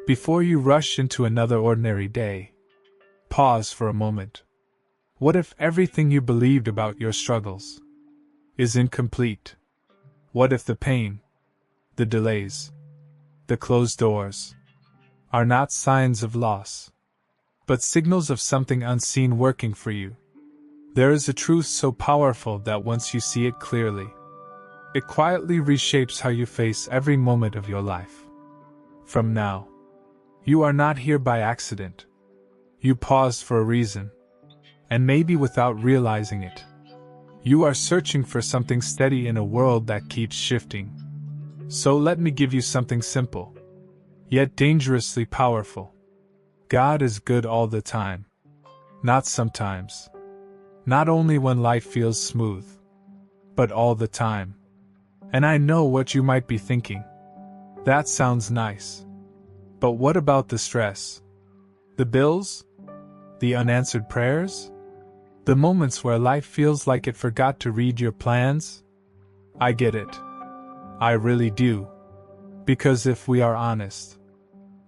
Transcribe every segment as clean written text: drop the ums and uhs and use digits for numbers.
Before you rush into another ordinary day, pause for a moment. What if everything you believed about your struggles is incomplete? What if the pain, the delays, the closed doors are not signs of loss, but signals of something unseen working for you? There is a truth so powerful that once you see it clearly, it quietly reshapes how you face every moment of your life. From now, you are not here by accident. You paused for a reason, and maybe without realizing it. You are searching for something steady in a world that keeps shifting. So let me give you something simple, yet dangerously powerful. God is good all the time. Not sometimes. Not only when life feels smooth, but all the time. And I know what you might be thinking. That sounds nice. But what about the stress? The bills? The unanswered prayers? The moments where life feels like it forgot to read your plans? I get it. I really do. Because if we are honest,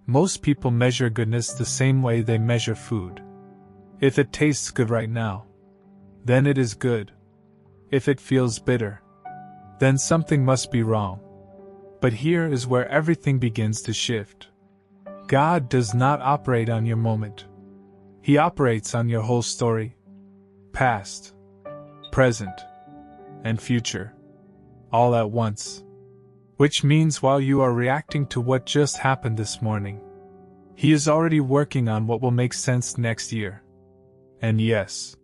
most people measure goodness the same way they measure food. If it tastes good right now, then it is good. If it feels bitter, then something must be wrong. But here is where everything begins to shift. God does not operate on your moment. He operates on your whole story. Past, present, and future. All at once. Which means while you are reacting to what just happened this morning, He is already working on what will make sense next year. And yes,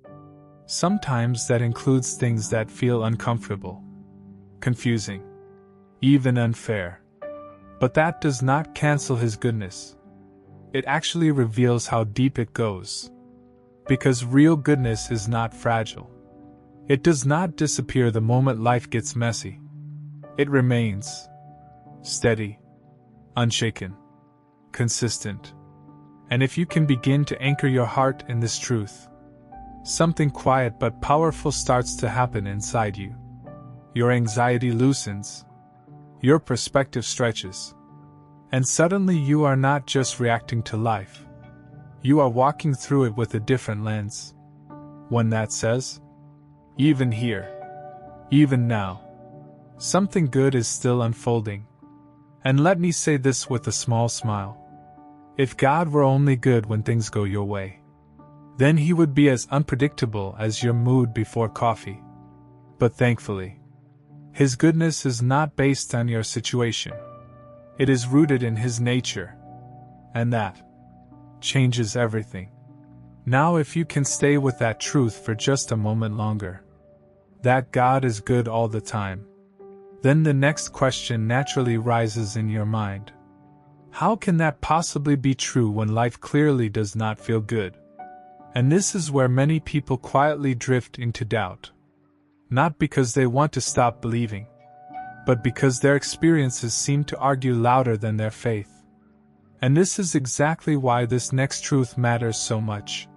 sometimes that includes things that feel uncomfortable, confusing, even unfair. But that does not cancel His goodness. It actually reveals how deep it goes. Because real goodness is not fragile. It does not disappear the moment life gets messy. It remains steady, unshaken, consistent. And if you can begin to anchor your heart in this truth, something quiet but powerful starts to happen inside you. Your anxiety loosens. Your perspective stretches. And suddenly you are not just reacting to life. You are walking through it with a different lens. One that says, even here, even now, something good is still unfolding. And let me say this with a small smile. If God were only good when things go your way, then He would be as unpredictable as your mood before coffee. But thankfully, His goodness is not based on your situation. It is rooted in His nature. And that changes everything. Now if you can stay with that truth for just a moment longer, that God is good all the time, then the next question naturally rises in your mind. How can that possibly be true when life clearly does not feel good? And this is where many people quietly drift into doubt. Not because they want to stop believing, but because their experiences seem to argue louder than their faith. And this is exactly why this next truth matters so much.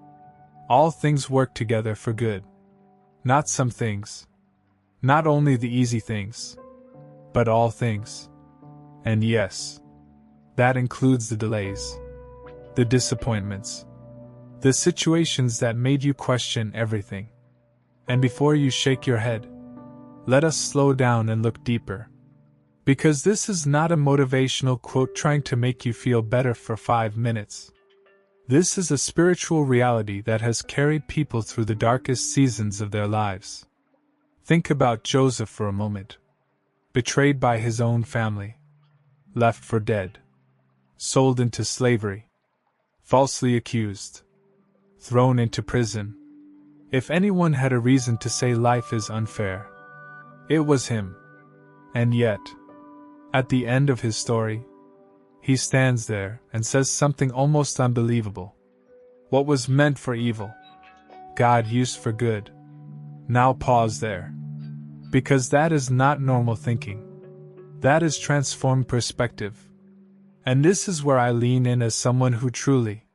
All things work together for good. Not some things. Not only the easy things. But all things. And yes, that includes the delays, the disappointments, the situations that made you question everything. And before you shake your head, let us slow down and look deeper. Because this is not a motivational quote trying to make you feel better for 5 minutes. This is a spiritual reality that has carried people through the darkest seasons of their lives. Think about Joseph for a moment. Betrayed by his own family. Left for dead. Sold into slavery. Falsely accused. Thrown into prison. If anyone had a reason to say life is unfair, it was him. And yet, at the end of his story, he stands there and says something almost unbelievable. What was meant for evil, God used for good. Now pause there. Because that is not normal thinking. That is transformed perspective. And this is where I lean in as someone who truly,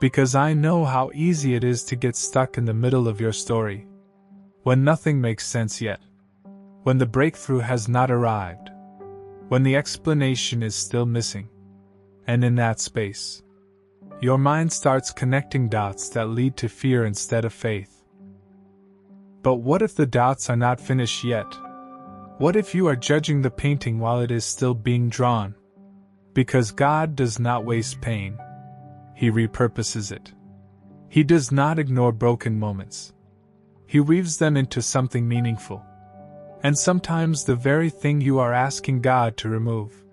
because I know how easy it is to get stuck in the middle of your story, when nothing makes sense yet, when the breakthrough has not arrived, when the explanation is still missing. And in that space, your mind starts connecting dots that lead to fear instead of faith. But what if the dots are not finished yet? What if you are judging the painting while it is still being drawn? Because God does not waste pain. He repurposes it. He does not ignore broken moments. He weaves them into something meaningful. And sometimes the very thing you are asking God to remove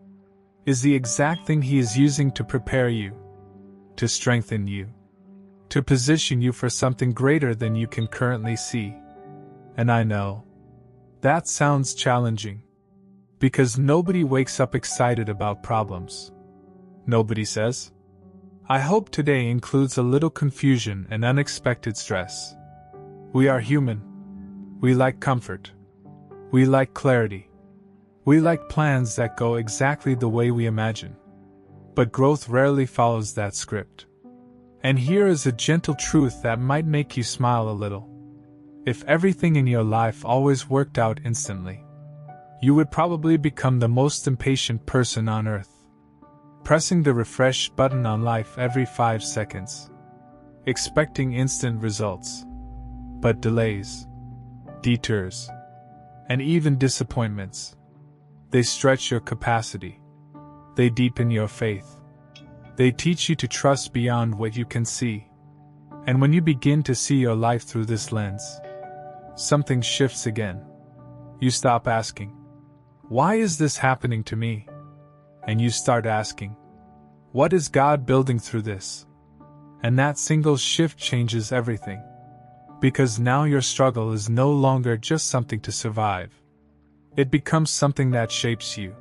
is the exact thing He is using to prepare you, to strengthen you, to position you for something greater than you can currently see. And I know that sounds challenging, because nobody wakes up excited about problems. Nobody says, "I hope today includes a little confusion and unexpected stress." We are human. We like comfort. We like clarity. We like plans that go exactly the way we imagine. But growth rarely follows that script. And here is a gentle truth that might make you smile a little. If everything in your life always worked out instantly, you would probably become the most impatient person on earth, pressing the refresh button on life every 5 seconds, expecting instant results. But delays, detours, and even disappointments, they stretch your capacity. They deepen your faith. They teach you to trust beyond what you can see. And when you begin to see your life through this lens, something shifts again. You stop asking, "Why is this happening to me?" And you start asking, "What is God building through this?" And that single shift changes everything. Because now your struggle is no longer just something to survive. It becomes something that shapes you,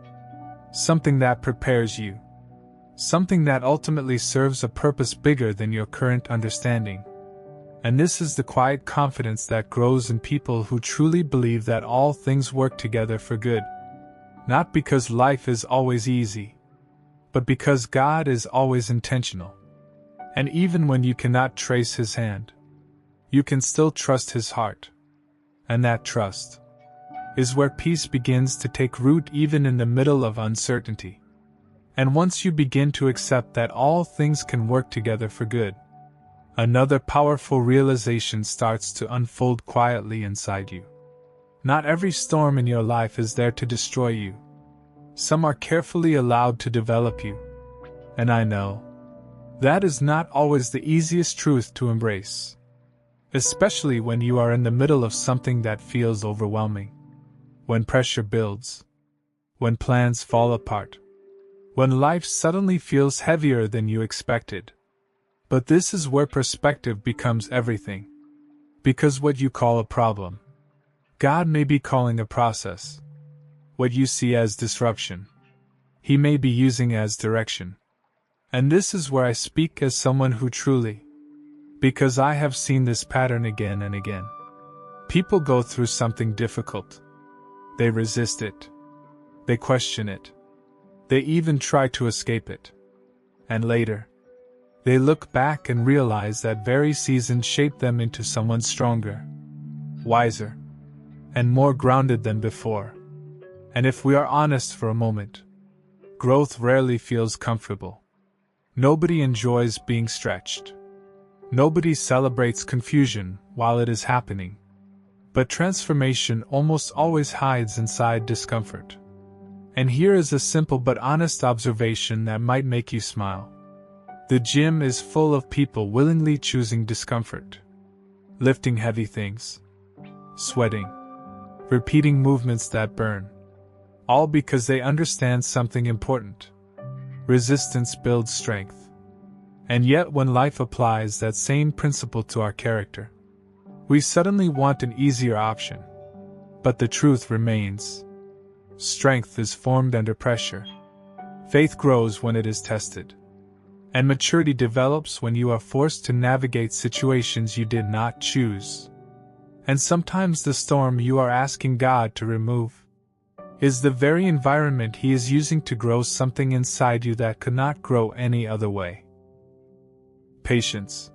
something that prepares you, something that ultimately serves a purpose bigger than your current understanding. And this is the quiet confidence that grows in people who truly believe that all things work together for good. Not because life is always easy, but because God is always intentional. And even when you cannot trace His hand, you can still trust His heart. And that trust is where peace begins to take root even in the middle of uncertainty. And once you begin to accept that all things can work together for good, another powerful realization starts to unfold quietly inside you. Not every storm in your life is there to destroy you. Some are carefully allowed to develop you. And I know that is not always the easiest truth to embrace, especially when you are in the middle of something that feels overwhelming. When pressure builds, when plans fall apart, when life suddenly feels heavier than you expected. But this is where perspective becomes everything. Because what you call a problem, God may be calling a process. What you see as disruption, He may be using as direction. And this is where I speak as someone who truly, because I have seen this pattern again and again. People go through something difficult. They resist it. They question it. They even try to escape it. And later, they look back and realize that very season shaped them into someone stronger, wiser, and more grounded than before. And if we are honest for a moment, growth rarely feels comfortable. Nobody enjoys being stretched. Nobody celebrates confusion while it is happening. But transformation almost always hides inside discomfort. And here is a simple but honest observation that might make you smile. The gym is full of people willingly choosing discomfort, lifting heavy things, sweating, repeating movements that burn, all because they understand something important. Resistance builds strength. And yet when life applies that same principle to our character, we suddenly want an easier option. But the truth remains. Strength is formed under pressure. Faith grows when it is tested. And maturity develops when you are forced to navigate situations you did not choose. And sometimes the storm you are asking God to remove is the very environment He is using to grow something inside you that could not grow any other way. Patience,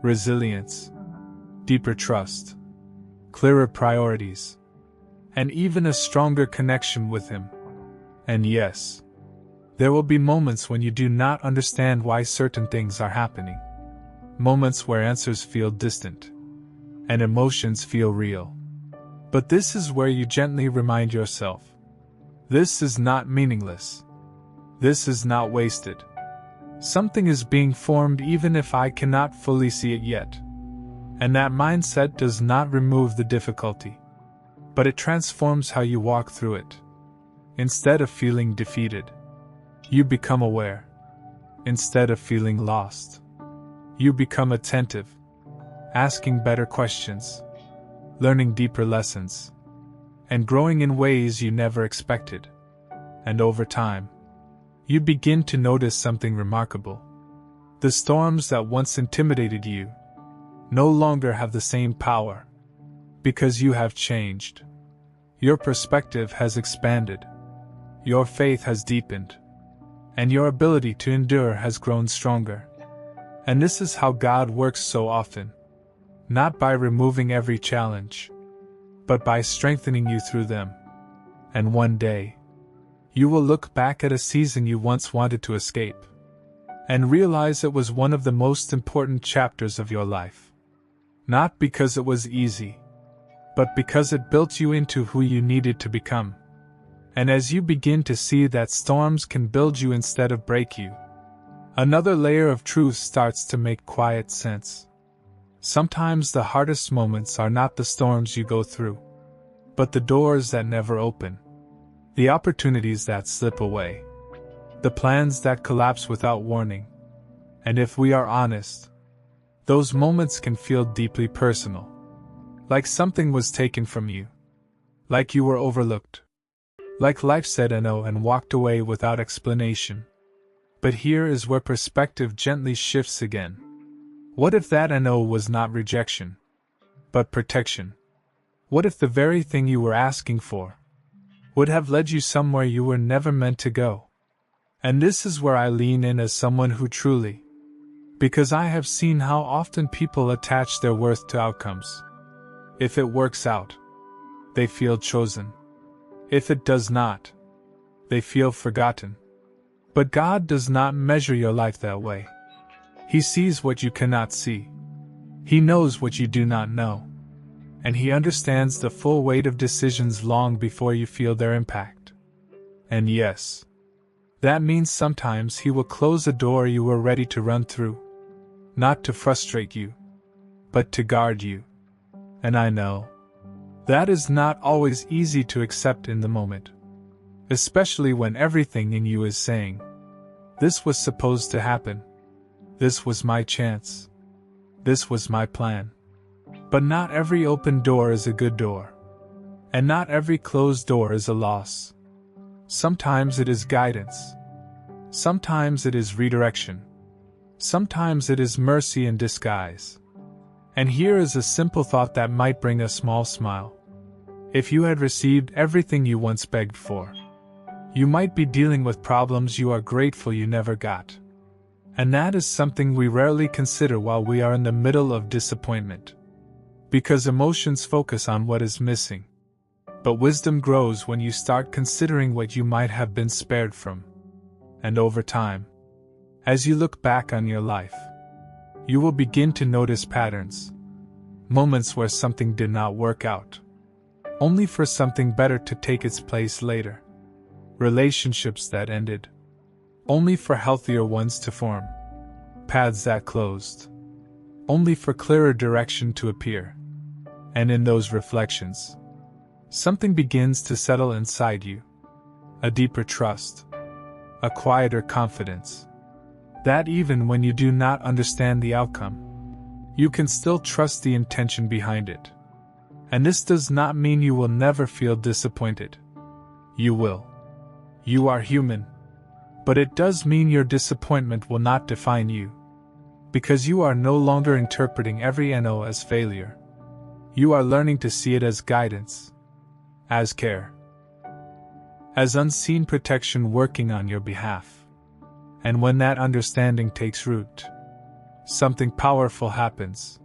resilience, deeper trust, clearer priorities, and even a stronger connection with Him. And yes, There will be moments when you do not understand why certain things are happening. Moments where answers feel distant and emotions feel real. But this is where you gently remind yourself, this is not meaningless. This is not wasted. Something is being formed even if I cannot fully see it yet. And that mindset does not remove the difficulty, but it transforms how you walk through it. Instead of feeling defeated, you become aware. Instead of feeling lost, you become attentive, asking better questions, learning deeper lessons, and growing in ways you never expected. And over time, you begin to notice something remarkable. The storms that once intimidated you no longer have the same power, because you have changed. Your perspective has expanded, your faith has deepened, and your ability to endure has grown stronger. And this is how God works so often. Not by removing every challenge, but by strengthening you through them. And one day, you will look back at a season you once wanted to escape, and realize it was one of the most important chapters of your life. Not because it was easy, but because it built you into who you needed to become. And as you begin to see that storms can build you instead of break you, another layer of truth starts to make quiet sense. Sometimes the hardest moments are not the storms you go through, but the doors that never open, the opportunities that slip away, the plans that collapse without warning. And if we are honest, those moments can feel deeply personal. Like something was taken from you. Like you were overlooked. Like life said no and walked away without explanation. But here is where perspective gently shifts again. What if that no was not rejection, but protection? What if the very thing you were asking for would have led you somewhere you were never meant to go? And this is where I lean in as someone who truly, because I have seen how often people attach their worth to outcomes. If it works out, they feel chosen. If it does not, they feel forgotten. But God does not measure your life that way. He sees what you cannot see. He knows what you do not know. And He understands the full weight of decisions long before you feel their impact. And yes, that means sometimes He will close a door you were ready to run through. Not to frustrate you, but to guard you. And I know that is not always easy to accept in the moment. Especially when everything in you is saying, this was supposed to happen. This was my chance. This was my plan. But not every open door is a good door. And not every closed door is a loss. Sometimes it is guidance. Sometimes it is redirection. Sometimes it is mercy in disguise. And here is a simple thought that might bring a small smile. If you had received everything you once begged for, you might be dealing with problems you are grateful you never got. And that is something we rarely consider while we are in the middle of disappointment. Because emotions focus on what is missing. But wisdom grows when you start considering what you might have been spared from. And over time, as you look back on your life, you will begin to notice patterns. Moments where something did not work out, only for something better to take its place later. Relationships that ended, only for healthier ones to form. Paths that closed, only for clearer direction to appear. And in those reflections, something begins to settle inside you. A deeper trust, a quieter confidence. That even when you do not understand the outcome, you can still trust the intention behind it. And this does not mean you will never feel disappointed. You will. You are human. But it does mean your disappointment will not define you. Because you are no longer interpreting every no as failure. You are learning to see it as guidance, as care, as unseen protection working on your behalf. And when that understanding takes root, something powerful happens.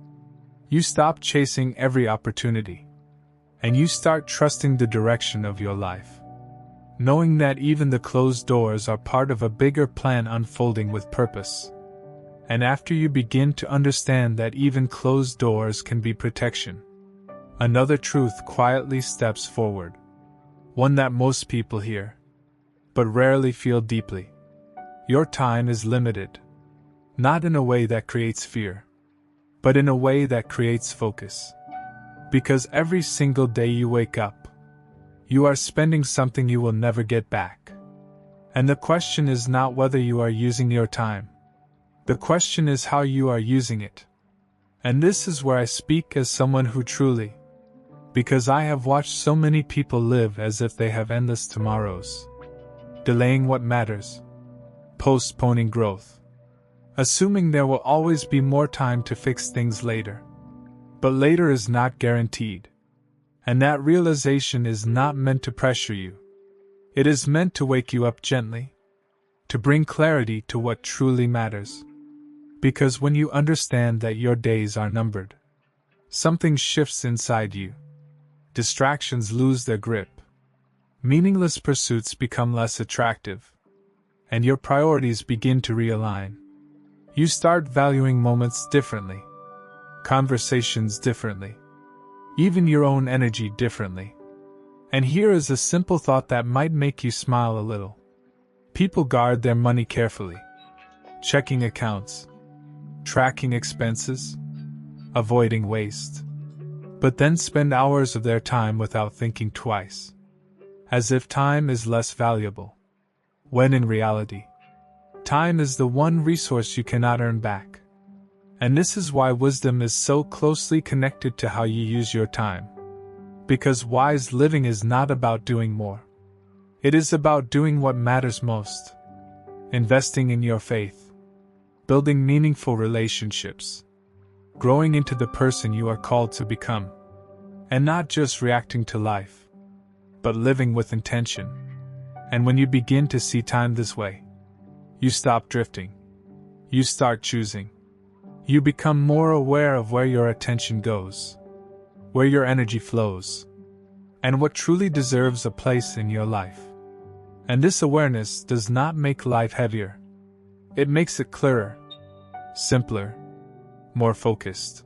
You stop chasing every opportunity, and you start trusting the direction of your life. knowing that even the closed doors are part of a bigger plan unfolding with purpose. And after you begin to understand that even closed doors can be protection, another truth quietly steps forward, one that most people hear, but rarely feel deeply. Your time is limited, not in a way that creates fear, but in a way that creates focus. Because every single day you wake up, you are spending something you will never get back. And the question is not whether you are using your time. The question is how you are using it. And this is where I speak as someone who truly, because I have watched so many people live as if they have endless tomorrows, delaying what matters, postponing growth, assuming there will always be more time to fix things later. But later is not guaranteed. And that realization is not meant to pressure you. It is meant to wake you up gently, to bring clarity to what truly matters. Because when you understand that your days are numbered, something shifts inside you. Distractions lose their grip. Meaningless pursuits become less attractive. And your priorities begin to realign. You start valuing moments differently, conversations differently, even your own energy differently. And here is a simple thought that might make you smile a little. People guard their money carefully, checking accounts, tracking expenses, avoiding waste, but then spend hours of their time without thinking twice, as if time is less valuable, when in reality, time is the one resource you cannot earn back. And this is why wisdom is so closely connected to how you use your time. Because wise living is not about doing more. It is about doing what matters most. Investing in your faith. Building meaningful relationships. Growing into the person you are called to become. And not just reacting to life, but living with intention. And when you begin to see time this way, you stop drifting. You start choosing. You become more aware of where your attention goes, where your energy flows, and what truly deserves a place in your life. And this awareness does not make life heavier. It makes it clearer, simpler, more focused.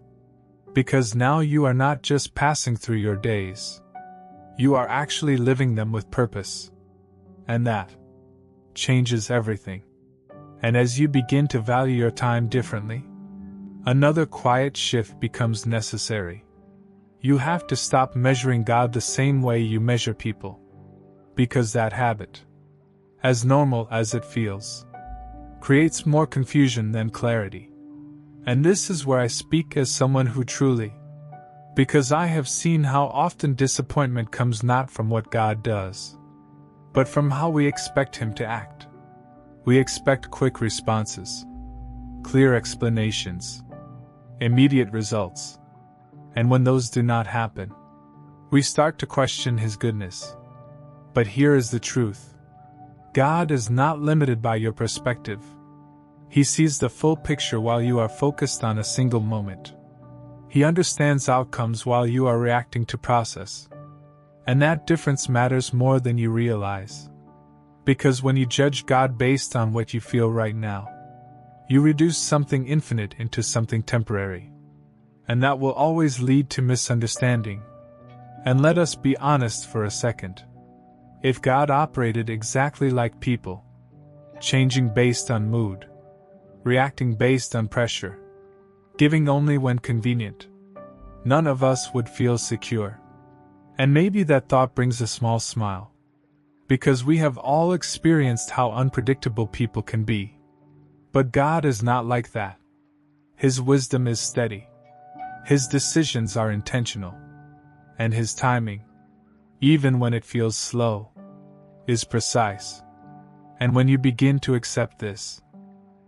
Because now you are not just passing through your days. You are actually living them with purpose. And that changes everything. And as you begin to value your time differently, another quiet shift becomes necessary. You have to stop measuring God the same way you measure people. Because that habit, as normal as it feels, creates more confusion than clarity. And this is where I speak as someone who truly, because I have seen how often disappointment comes not from what God does, but from how we expect Him to act. We expect quick responses, clear explanations, immediate results. And when those do not happen, we start to question His goodness. But here is the truth. God is not limited by your perspective. He sees the full picture while you are focused on a single moment. He understands outcomes while you are reacting to process. And that difference matters more than you realize. Because when you judge God based on what you feel right now, you reduce something infinite into something temporary. And that will always lead to misunderstanding. And let us be honest for a second. If God operated exactly like people, changing based on mood, reacting based on pressure, giving only when convenient, none of us would feel secure. And maybe that thought brings a small smile. Because we have all experienced how unpredictable people can be. But God is not like that. His wisdom is steady. His decisions are intentional. And His timing, even when it feels slow, is precise. And when you begin to accept this,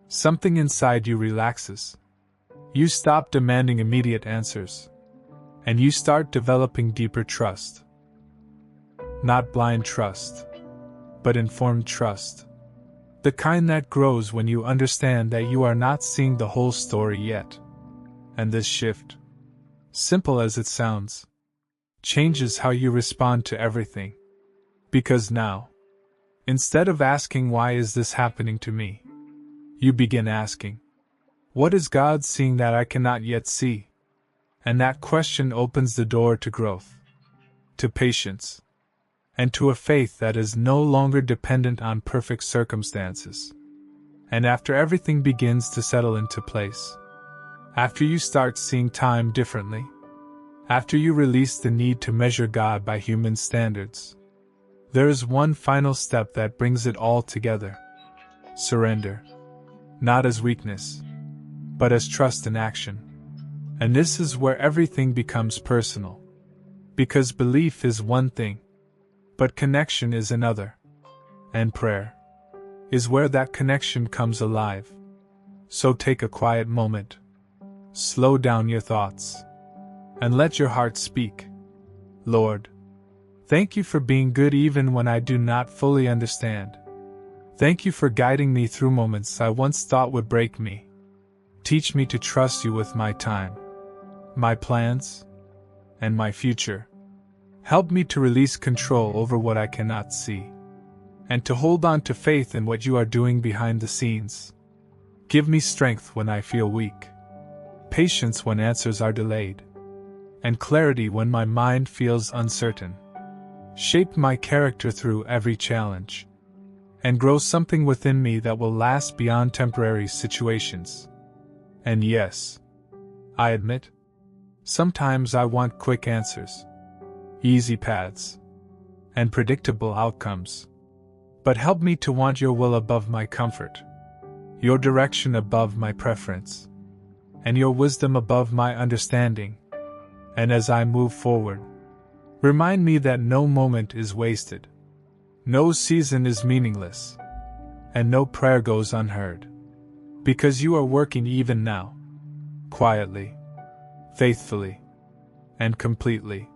something inside you relaxes. You stop demanding immediate answers. And you start developing deeper trust. Not blind trust, but informed trust. The kind that grows when you understand that you are not seeing the whole story yet. And this shift, simple as it sounds, changes how you respond to everything. Because now, Instead of asking, "Why is this happening to me?" you begin asking, "What is God seeing that I cannot yet see?" And that question opens the door to growth, to patience, and to a faith that is no longer dependent on perfect circumstances. And after everything begins to settle into place, after you start seeing time differently, after you release the need to measure God by human standards, there is one final step that brings it all together: surrender. Not as weakness, but as trust in action. And this is where everything becomes personal. Because belief is one thing, but connection is another. And prayer is where that connection comes alive. So take a quiet moment, slow down your thoughts, and let your heart speak. Lord, thank you for being good even when I do not fully understand. Thank you for guiding me through moments I once thought would break me. Teach me to trust you with my time, my plans, and my future. Help me to release control over what I cannot see, and to hold on to faith in what you are doing behind the scenes. Give me strength when I feel weak, patience when answers are delayed, and clarity when my mind feels uncertain. Shape my character through every challenge, and grow something within me that will last beyond temporary situations. And yes, I admit, sometimes I want quick answers, easy paths, and predictable outcomes. But help me to want your will above my comfort, your direction above my preference, and your wisdom above my understanding. And as I move forward, remind me that no moment is wasted, no season is meaningless, and no prayer goes unheard. Because you are working even now, quietly, faithfully, and completely.